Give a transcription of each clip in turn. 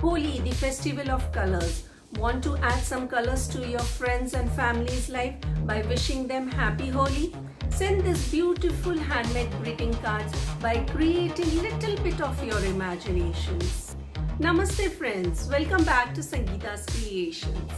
Holi, the festival of colors. Want to add some colors to your friends and family's life by wishing them happy Holi? Send this beautiful handmade greeting cards by creating little bit of your imaginations. Namaste friends, welcome back to Sangeeta's Creations.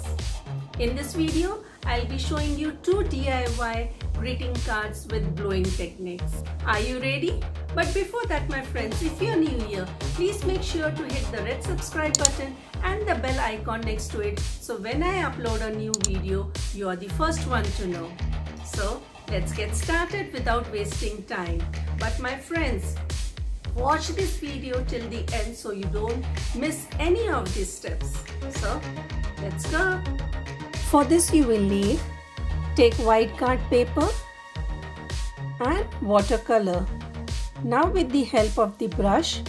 In this video, I'll be showing you 2 DIY greeting cards with blowing techniques. Are you ready? But before that, my friends, if you're new here, please make sure to hit the red subscribe button and the bell icon next to it, so when I upload a new video, you are the first one to know. So let's get started without wasting time. But my friends, watch this video till the end so you don't miss any of these steps. So let's go. For this you will need take white card paper and watercolor. Now with the help of the brush,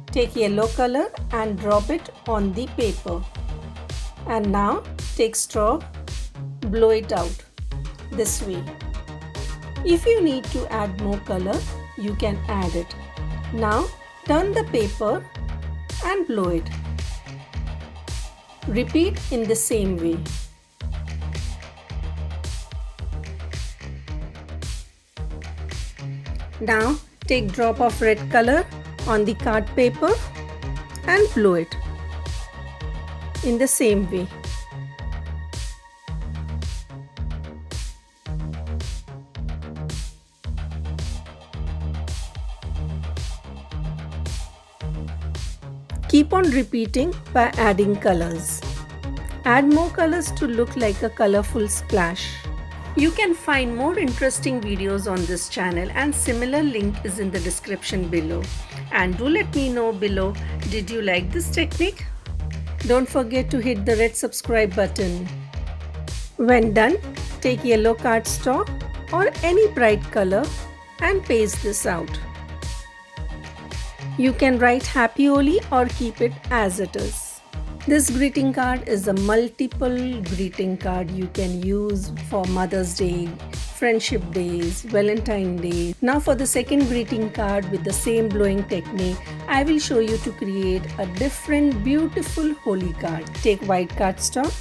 take yellow color and drop it on the paper. And now take straw, blow it out this way. If you need to add more color, you can add it. Now turn the paper and blow it. Repeat in the same way. Now take drop of red color on the card paper and blow it in the same way. Keep on repeating by adding colors. Add more colors to look like a colorful splash. You can find more interesting videos on this channel and similar link is in the description below. And do let me know below, did you like this technique? Don't forget to hit the red subscribe button. When done, take yellow cardstock or any bright color and paste this out. You can write Happy Holi or keep it as it is. This greeting card is a multiple greeting card you can use for Mother's Day, Friendship Days, Valentine's Day. Now for the second greeting card with the same blowing technique, I will show you to create a different beautiful Holi card. Take white cardstock,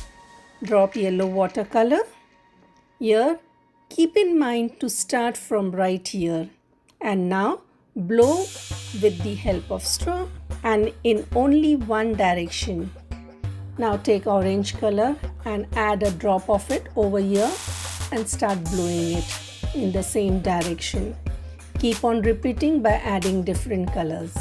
drop yellow watercolor. Here, keep in mind to start from right here. And now blow with the help of straw and in only one direction. Now take orange color and add a drop of it over here and start blowing it in the same direction. Keep on repeating by adding different colors.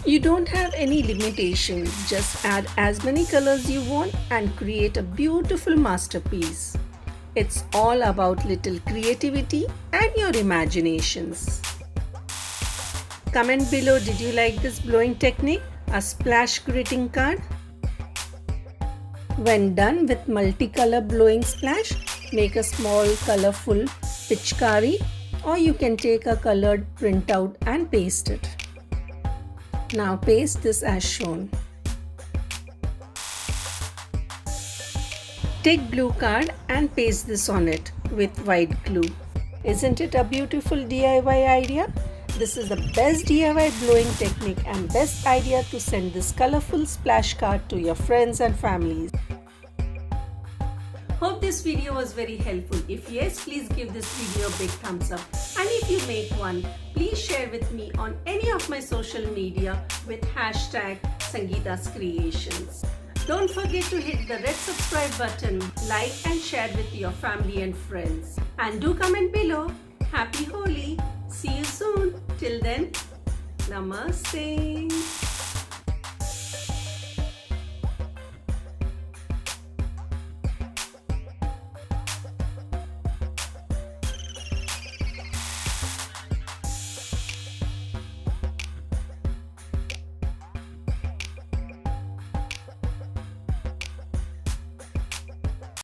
You don't have any limitations, just add as many colors you want and create a beautiful masterpiece. It's all about little creativity and your imaginations. Comment below, did you like this blowing technique, a splash greeting card? When done with multicolor blowing splash, make a small colorful pitchkari or you can take a colored printout and paste it. Now paste this as shown. Take blue card and paste this on it with white glue. Isn't it a beautiful DIY idea? This is the best DIY blowing technique and best idea to send this colorful splash card to your friends and families. Hope this video was very helpful. If yes, please give this video a big thumbs up. And if you make one, please share with me on any of my social media with hashtag Sangeeta's Creations. Don't forget to hit the red subscribe button, like and share with your family and friends. And do comment below. Happy Holi! See you soon. Till then, Namaste.